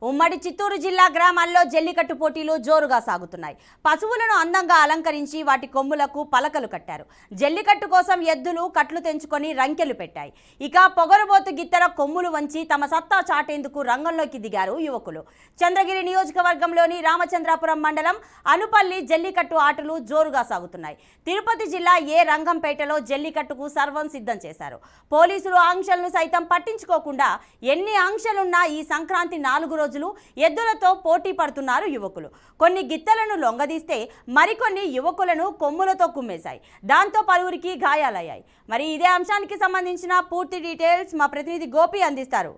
ఉమ్మడి చిత్తూరు జిల్లా గ్రామాల్లో జల్లికట్టు పోటీలు జోరుగా సాగుతున్నాయి. పశువులను అందంగా అలంకరించి వాటి కొమ్ములకు పలకలు కట్టారు. జల్లికట్టు కోసం ఎద్దులు కట్లు తెంచుకొని రంకెలు పెట్టాయి. ఇక పొగరుబోతు గిత్తెల కొమ్ములు వంచి తమ సత్తా చాటేందుకు రంగంలోకి దిగారు యువకులు. చంద్రగిరి నియోజకవర్గంలోని రామచంద్రాపురం మండలం అనుపల్లి జల్లికట్టు ఆటలు జోరుగా సాగుతున్నాయి. తిరుపతి జిల్లా రంగంపేటలో జల్లికట్టుకు సర్వం సిద్ధం చేశారు. పోలీసులు ఆంక్షలను సైతం పట్టించుకోకుండా ఎన్ని ఆంక్షలున్నా ఈ సంక్రాంతి 4 రోజులు ఎద్దులతో పోటీ పడుతున్నారు యువకులు. కొన్ని గిత్తలను లొంగదీస్తే మరికొన్ని యువకులను కొమ్ములతో కుమ్మేశాయి. దాంతో పలువురికి గాయాలయ్యాయి. మరి ఇదే అంశానికి సంబంధించిన పూర్తి డీటెయిల్స్ మా ప్రతినిధి గోపి అందిస్తారు.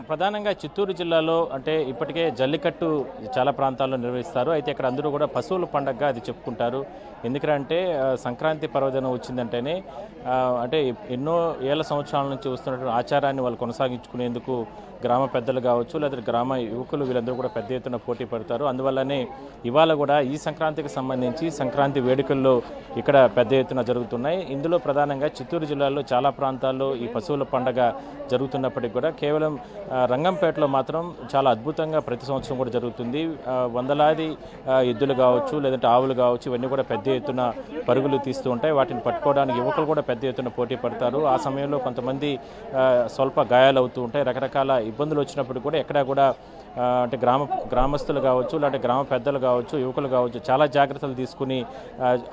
ప్రధానంగా చిత్తూరు జిల్లాలో అంటే ఇప్పటికే జల్లికట్టు చాలా ప్రాంతాల్లో నిర్వహిస్తారు. అయితే ఇక్కడ అందరూ కూడా పశువుల పండగగా అది చెప్పుకుంటారు. ఎందుకంటే సంక్రాంతి పర్వదినం వచ్చిందంటేనే అంటే ఎన్నో ఏళ్ల సంవత్సరాల నుంచి వస్తున్నటువంటి ఆచారాన్ని వాళ్ళు కొనసాగించుకునేందుకు గ్రామ పెద్దలు కావచ్చు లేదా గ్రామ యువకులు వీళ్ళందరూ కూడా పెద్ద ఎత్తున పోటీ పడతారు. అందువల్లనే ఇవాళ కూడా ఈ సంక్రాంతికి సంబంధించి సంక్రాంతి వేడుకల్లో ఇక్కడ పెద్ద ఎత్తున జరుగుతున్నాయి. ఇందులో ప్రధానంగా చిత్తూరు జిల్లాలో చాలా ప్రాంతాల్లో ఈ పశువుల పండగ జరుగుతున్నప్పటికీ కూడా కేవలం రంగంపేటలో మాత్రం చాలా అద్భుతంగా ప్రతి సంవత్సరం కూడా జరుగుతుంది. వందలాది ఎద్దులు కావచ్చు లేదంటే ఆవులు కావచ్చు ఇవన్నీ కూడా పెద్ద ఎత్తున పరుగులు తీస్తూ ఉంటాయి. వాటిని పట్టుకోవడానికి యువకులు కూడా పెద్ద ఎత్తున పోటీ పడతారు. ఆ సమయంలో కొంతమంది స్వల్ప గాయాలు అవుతూ ఉంటాయి. రకరకాల ఇబ్బందులు వచ్చినప్పుడు కూడా ఎక్కడా కూడా అంటే గ్రామస్తులు కావచ్చు లేదంటే గ్రామ పెద్దలు కావచ్చు యువకులు కావచ్చు చాలా జాగ్రత్తలు తీసుకుని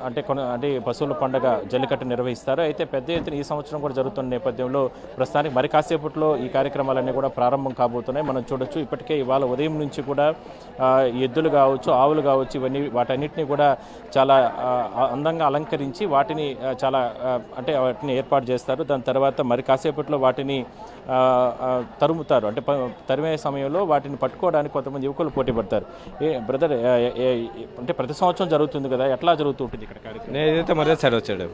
అంటే పశువుల పండుగ జల్లికట్టు నిర్వహిస్తారు. అయితే పెద్ద ఎత్తున ఈ సంవత్సరం కూడా జరుగుతున్న నేపథ్యంలో ప్రస్తుతానికి మరి కాసేపట్లో ఈ కార్యక్రమాలన్నీ కూడా ప్రారంభం కాబోతున్నాయి. మనం చూడొచ్చు ఇప్పటికే ఇవాళ ఉదయం నుంచి కూడా ఎద్దులు కావచ్చు ఆవులు కావచ్చు వాటన్నిటిని కూడా చాలా అందంగా అలంకరించి వాటిని చాలా అంటే వాటిని ఏర్పాటు చేస్తారు. దాని తర్వాత మరి కాసేపట్లో వాటిని తరుముతారు. అంటే తరిమే సమయంలో వాటిని పట్టుకోవడానికి కొంతమంది యువకులు పోటీ పడతారు. బ్రదర్ అంటే ప్రతి సంవత్సరం జరుగుతుంది కదా, ఎట్లా జరుగుతుంటుంది ఇక్కడ కార్యక్రమం? నేనైతే మొదటిసారి వచ్చాడు.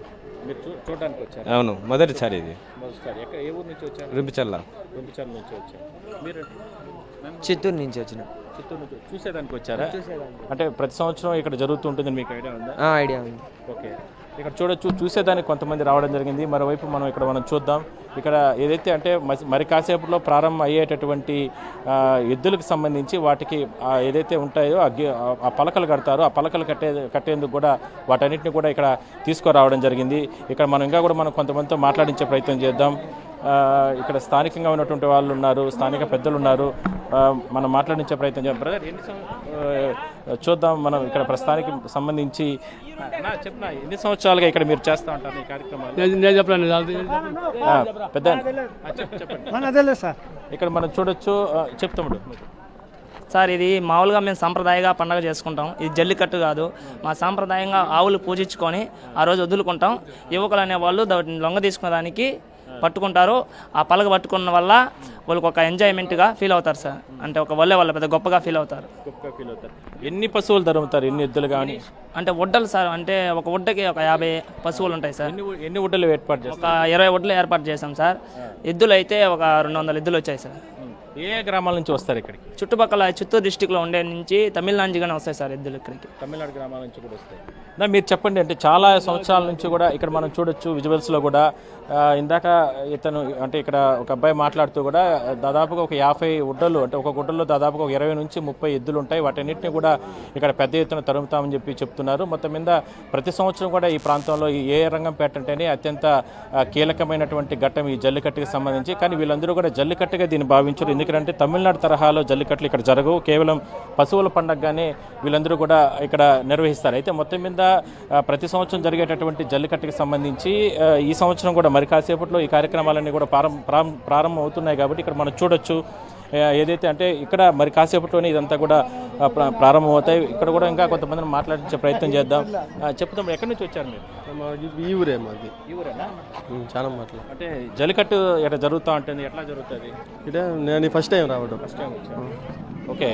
మీరు చూడడానికి వచ్చారు? అవును, మొదటిసారి ఇది. మొదటిసారి ఏ ఊరు నుంచి వచ్చారు? రింపిచర్ల నుంచి వచ్చారు. మీరు చిత్తూరు నుంచి వచ్చిన. చిత్తూరు నుంచి చూసేదానికి వచ్చారా? అంటే ప్రతి సంవత్సరం ఇక్కడ జరుగుతుంటుంది, మీకు ఐడియా ఉందా? ఐడియా ఉంది. ఓకే, ఇక్కడ చూసేదానికి కొంతమంది రావడం జరిగింది. మరోవైపు మనం చూద్దాం. ఇక్కడ ఏదైతే అంటే మరి కాసేపులో ప్రారంభం అయ్యేటటువంటి ఎద్దులకు సంబంధించి వాటికి ఏదైతే ఉంటాయో ఆ పలకలు కడతారో ఆ పలకలు కట్టేందుకు కూడా వాటన్నిటిని కూడా ఇక్కడ తీసుకురావడం జరిగింది. ఇక్కడ మనం కొంతమందితో మాట్లాడించే ప్రయత్నం చేద్దాం. ఇక్కడ స్థానికంగా ఉన్నటువంటి వాళ్ళు ఉన్నారు, స్థానిక పెద్దలు ఉన్నారు. మనం మాట్లాడించే ప్రయత్నం చేద్దాం. బ్రదర్ చూద్దాం. మనం ఇక్కడ ప్రస్తుతానికి సంబంధించి చెప్పిన ఎన్ని సంవత్సరాలుగా ఇక్కడ మీరు చేస్తూ ఉంటారు ఈ కార్యక్రమాలు? పెద్ద చెప్పండి సార్. ఇక్కడ మనం చూడొచ్చు. చెప్తాము సార్, ఇది మామూలుగా మేము సాంప్రదాయంగా పండుగ చేసుకుంటాం. ఇది జల్లికట్టు కాదు. మా సాంప్రదాయంగా ఆవులు పూజించుకొని ఆ రోజు వదులుకుంటాం. యువకులు అనేవాళ్ళు దాన్ని లొంగ తీసుకునేదానికి పట్టుకుంటారు. ఆ పలక పట్టుకున్న వల్ల వాళ్ళకి ఒక ఎంజాయ్మెంట్గా ఫీల్ అవుతారు సార్. అంటే ఒక వాళ్ళు పెద్ద గొప్పగా ఫీల్ అవుతారు. ఎన్ని పశువులు తరుముతారు? ఎన్ని ఎద్దులు కానీ? అంటే ఉడ్డలు సార్, అంటే ఒక ఉడ్డకి ఒక 50 పశువులు ఉంటాయి సార్. ఎన్ని ఉడ్డలు ఏర్పాటు చేస్తారు? ఒక 20 ఉడ్డలు ఏర్పాటు చేసాం సార్. ఎద్దులు అయితే ఒక 200 ఎద్దులు వచ్చాయి సార్. ఏ గ్రామాల నుంచి వస్తారు ఇక్కడికి? చుట్టుపక్కల చిత్తూరు డిస్టిక్లో ఉండే నుంచి తమిళనాడు నుంచి వస్తాయి సార్ ఎద్దులు ఇక్కడికి. తమిళనాడు గ్రామాల నుంచి కూడా వస్తాయి. మీరు చెప్పండి. అంటే చాలా సంవత్సరాల నుంచి కూడా ఇక్కడ మనం చూడొచ్చు విజువల్స్లో కూడా. ఇందాక ఇతను అంటే ఇక్కడ ఒక అబ్బాయి మాట్లాడుతూ కూడా దాదాపుగా ఒక 50 ఉడ్డలు, అంటే ఒక గుడ్డలో దాదాపుగా ఒక 20 నుంచి 30 ఎద్దులు ఉంటాయి. వాటన్నిటిని కూడా ఇక్కడ పెద్ద ఎత్తున తరుముతామని చెప్తున్నారు. మొత్తం మీద ప్రతి సంవత్సరం కూడా ఈ ప్రాంతంలో రంగంపేట అంటేనే అత్యంత కీలకమైనటువంటి ఘట్టం ఈ జల్లికట్టుకి సంబంధించి. కానీ వీళ్ళందరూ కూడా జల్లికట్టుగా దీన్ని భావించారు. ఎందుకంటే తమిళనాడు తరహాలో జల్లికట్లు ఇక్కడ జరగవు. కేవలం పశువుల పండగగానే వీళ్ళందరూ కూడా ఇక్కడ నిర్వహిస్తారు. అయితే మొత్తం మీద ప్రతి సంవత్సరం జరిగేటటువంటి జల్లికట్టుకి సంబంధించి ఈ సంవత్సరం కూడా మరి కాసేపట్లో ఈ కార్యక్రమాలన్నీ కూడా ప్రారంభం అవుతున్నాయి. కాబట్టి ఇక్కడ మనం చూడొచ్చు ఏదైతే అంటే ఇక్కడ మరి కాసేపట్లోనే ఇదంతా కూడా ప్రారంభం అవుతాయి. ఇక్కడ కూడా ఇంకా కొంతమందిని మాట్లాడించే ప్రయత్నం చేద్దాం. చెప్తాం. ఎక్కడి నుంచి వచ్చారు మీరు? ఈ ఊరే మాది. ఈ ఊరేనా? చాలా మాటలు. అంటే జల్లికట్టు ఇక్కడ జరుగుతూ ఉంటుంది, ఎట్లా జరుగుతుంది? ఇక్కడ నేను ఫస్ట్ టైం రావడం. ఫస్ట్ టైం వచ్చాను. ఓకే,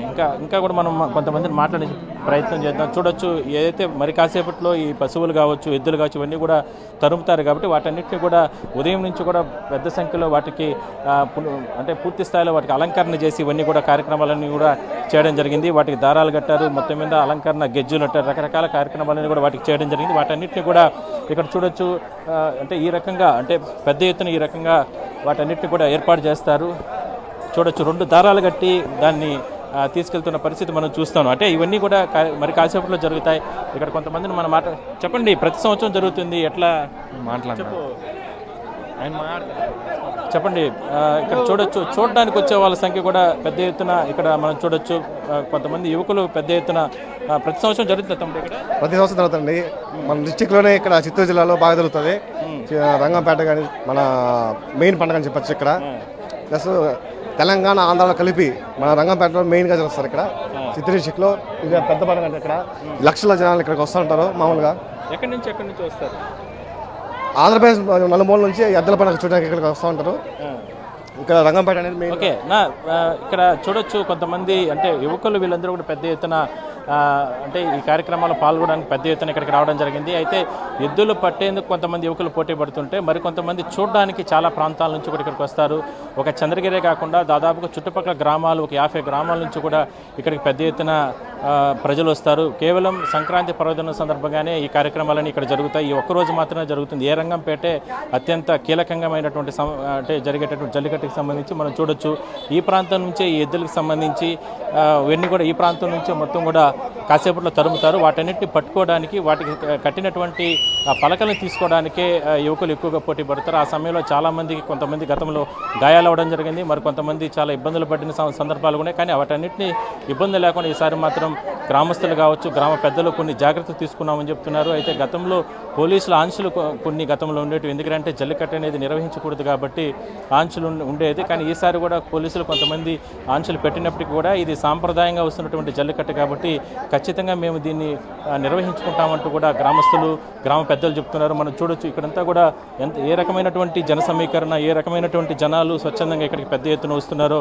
ఇంకా కూడా మనం కొంతమందిని మాట్లాడే ప్రయత్నం చేద్దాం. చూడొచ్చు ఏదైతే మరి కాసేపట్లో ఈ పశువులు కావచ్చు ఎద్దులు కావచ్చు ఇవన్నీ కూడా తరుముతారు. కాబట్టి వాటన్నిటిని కూడా ఉదయం నుంచి కూడా పెద్ద సంఖ్యలో వాటికి అంటే పూర్తి స్థాయిలో వాటికి అలంకరణ చేసి ఇవన్నీ కూడా కార్యక్రమాలన్నీ కూడా చేయడం జరిగింది. వాటికి దారాలు కట్టారు, మొత్తం మీద అలంకరణ గెజ్జులు కట్టారు, రకరకాల కార్యక్రమాలన్నీ కూడా వాటికి చేయడం జరిగింది. వాటన్నిటిని కూడా ఇక్కడ చూడొచ్చు. అంటే ఈ రకంగా అంటే పెద్ద ఎత్తున ఈ రకంగా వాటన్నిటిని కూడా ఏర్పాటు చేస్తారు. చూడొచ్చు 2 దారాలు కట్టి దాన్ని తీసుకెళ్తున్న పరిస్థితి మనం చూస్తాం. అంటే ఇవన్నీ కూడా మరి కాసేపట్లో జరుగుతాయి. ఇక్కడ కొంతమందిని మన మాట చెప్పండి, ప్రతి సంవత్సరం జరుగుతుంది, ఎట్లా చెప్పు చెప్పండి. ఇక్కడ చూడడానికి వచ్చే వాళ్ళ సంఖ్య కూడా పెద్ద ఎత్తున ఇక్కడ మనం చూడొచ్చు. కొంతమంది యువకులు పెద్ద ఎత్తున ప్రతి సంవత్సరం జరుగుతుంది తమ్ముడు ఇక్కడ. ప్రతి సంవత్సరం జరుగుతుంది. మన డిస్టిక్లోనే ఇక్కడ చిత్తూరు జిల్లాలో బాగా జరుగుతుంది. రంగంపేట కానీ మన మెయిన్ పండుగ అని చెప్పచ్చు ఇక్కడ. ప్లస్ తెలంగాణ ఆంధ్రాలో కలిపి మన రంగంపేటలో మెయిన్గా చేస్తారు ఇక్కడ చిత్తూరు డిస్టిక్లో. ఇది పెద్ద పండుగ అంటే ఇక్కడ లక్షల జనాలు ఇక్కడికి వస్తూ ఉంటారు. మామూలుగా ఎక్కడి నుంచి వస్తారు? ఆంధ్రప్రదేశ్ నలుమూల నుంచి ఎద్దల పండుగ చూడడానికి ఇక్కడికి వస్తూ ఉంటారు. ఇక్కడ రంగంపేట అనేది మెయిన్. ఓకే ఇక్కడ చూడొచ్చు కొంతమంది అంటే యువకులు వీళ్ళందరూ కూడా పెద్ద ఎత్తున అంటే ఈ కార్యక్రమాల్లో పాల్గొనడానికి పెద్ద ఎత్తున ఇక్కడికి రావడం జరిగింది. అయితే ఎద్దులు పట్టేందుకు కొంతమంది యువకులు పోటీ పడుతుంటే మరికొంతమంది చూడడానికి చాలా ప్రాంతాల నుంచి కూడా ఇక్కడికి వస్తారు. ఒక చంద్రగిరే కాకుండా దాదాపుగా చుట్టుపక్కల గ్రామాలు ఒక 50 గ్రామాల నుంచి కూడా ఇక్కడికి పెద్ద ఎత్తున ప్రజలు వస్తారు. కేవలం సంక్రాంతి పర్వదినం సందర్భంగానే ఈ కార్యక్రమాలన్నీ ఇక్కడ జరుగుతాయి. ఈ ఒక్కరోజు మాత్రమే జరుగుతుంది. ఏ రంగంపేటే అత్యంత కీలకంగామైనటువంటి అంటే జరిగేటటువంటి జల్లికట్టుకి సంబంధించి మనం చూడొచ్చు. ఈ ప్రాంతం నుంచే ఈ ఎద్దులకు సంబంధించి ఇవన్నీ కూడా ఈ ప్రాంతం నుంచే మొత్తం కూడా కాసేపట్లో తరుముతారు. వాటన్నిటిని పట్టుకోవడానికి వాటికి కట్టినటువంటి పలకలను తీసుకోవడానికే యువకులు ఎక్కువగా పోటీ పడతారు. ఆ సమయంలో చాలామందికి కొంతమంది గతంలో గాయాలు అవ్వడం జరిగింది. మరి కొంతమంది చాలా ఇబ్బందులు పడిన సందర్భాలు ఉన్నాయి. కానీ వాటన్నిటిని ఇబ్బంది లేకుండా ఈసారి మాత్రం గ్రామస్తులు కావచ్చు, గ్రామ పెద్దలు కొన్ని జాగ్రత్తలు తీసుకున్నామని చెప్తున్నారు. అయితే గతంలో పోలీసుల ఆంక్షలు కొన్ని గతంలో ఉండేవి. ఎందుకంటే జల్లికట్టు అనేది నిర్వహించకూడదు కాబట్టి ఆంక్షలు ఉండేది. కానీ ఈసారి కూడా పోలీసులు కొంతమంది ఆంక్షలు పెట్టినప్పటికీ కూడా ఇది సాంప్రదాయంగా వస్తున్నటువంటి జల్లికట్టు కాబట్టి ఖచ్చితంగా మేము దీన్ని నిర్వహించుకుంటామంటూ కూడా గ్రామస్తులు, గ్రామ పెద్దలు చెప్తున్నారు. మనం చూడొచ్చు ఇక్కడంతా కూడా ఏ రకమైనటువంటి జన సమీకరణ, ఏ రకమైనటువంటి జనాలు స్వచ్ఛందంగా ఇక్కడికి పెద్ద ఎత్తున వస్తున్నారో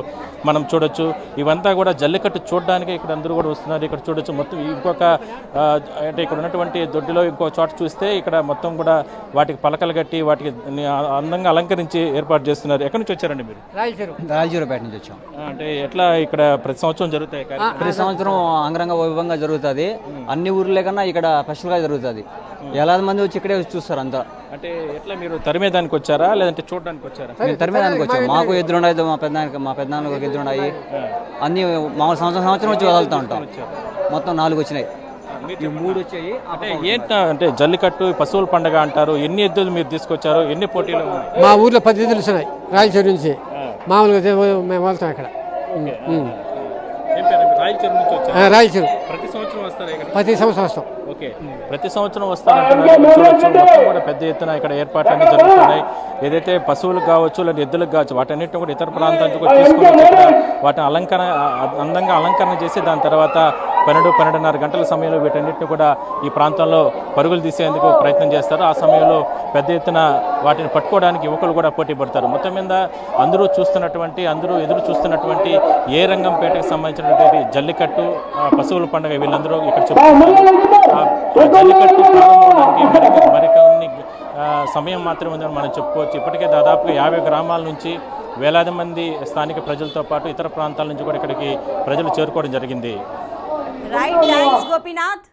మనం చూడొచ్చు. ఇవంతా కూడా జల్లికట్టు చూడడానికి ఇక్కడ అందరూ కూడా వస్తున్నారు. ఇక్కడ చూడొచ్చు మొత్తం ఇంకొక అంటే ఇక్కడ ఉన్నటువంటి దొడ్డిలో ఇంకో చోట చూస్తే ఇక్కడ మొత్తం కూడా వాటికి పలకలు కట్టి వాటికి అందంగా అలంకరించి ఏర్పాటు చేస్తున్నారు. ఎక్కడి నుంచి వచ్చారండి మీరు? రాయచూరుపేట నుంచి వచ్చాం. అంటే ఎట్లా ఇక్కడ ప్రతి సంవత్సరం జరుగుతాయి? ప్రతి సంవత్సరం అంగరంగ వైభవంగా జరుగుతుంది. అన్ని ఊర్లే కన్నా ఇక్కడ స్పెషల్గా జరుగుతుంది. వేలాది మంది వచ్చి ఇక్కడే చూస్తారు అంతా. అంటే ఎట్లా మీరు తరిమేదానికి వచ్చారా లేదంటే చూడడానికి వచ్చారా? మేము తరిమేదానికి వచ్చాం. మాకు ఎద్దులు ఉన్నాయి, మా పెద్దనాన్నకి ఒక ఎద్దులు ఉన్నాయి. అన్ని మామూలు సంవత్సరం వచ్చి వదులుతూ ఉంటాం. మొత్తం 4 వచ్చినాయి. 3 వచ్చాయి. అంటే అంటే జల్లికట్టు పశువుల పండుగ అంటారు. ఎన్ని ఎద్దులు మీరు తీసుకొచ్చారు? ఎన్ని పోటీలు? మా ఊర్లో 10 ఎద్దులు ఉన్నాయి. రాయచూరు నుంచి మామూలుగా మేము వెళ్తాం ఇక్కడ. రాయచూరు ప్రతి సంవత్సరం వస్తారా? ప్రతి సంవత్సరం వస్తాం. ఓకే, ప్రతి సంవత్సరం వస్తారంటున్నారు. చూడొచ్చు మొత్తం కూడా పెద్ద ఎత్తున ఇక్కడ ఏర్పాట్లన్నీ జరుగుతున్నాయి. ఏదైతే పశువులకు కావచ్చు లేదా ఎద్దులకు కావచ్చు వాటన్నిటిని కూడా ఇతర ప్రాంతాలకు కూడా తీసుకుని ఇక్కడ వాటిని అందంగా అలంకరణ చేసి దాని తర్వాత 12-12:30 గంటల సమయంలో వీటన్నిటిని కూడా ఈ ప్రాంతంలో పరుగులు తీసేందుకు ప్రయత్నం చేస్తారు. ఆ సమయంలో పెద్ద ఎత్తున వాటిని పట్టుకోవడానికి యువకులు కూడా పోటీ పడతారు. మొత్తం మీద అందరూ ఎదురు చూస్తున్నటువంటి ఏ రంగంపేటకు సంబంధించినటువంటి జల్లికట్టు, పశువుల పండుగ వీళ్ళందరూ ఇక్కడ చెప్తున్నారు. జల్లికట్టు ప్రారంభమవడానికి మరికొన్ని సమయం మాత్రమే ఉందని మనం చెప్పుకోవచ్చు. ఇప్పటికే దాదాపుగా 50 గ్రామాల నుంచి వేలాది మంది స్థానిక ప్రజలతో పాటు ఇతర ప్రాంతాల నుంచి కూడా ఇక్కడికి ప్రజలు చేరుకోవడం జరిగింది. Right, thanks Gopinath.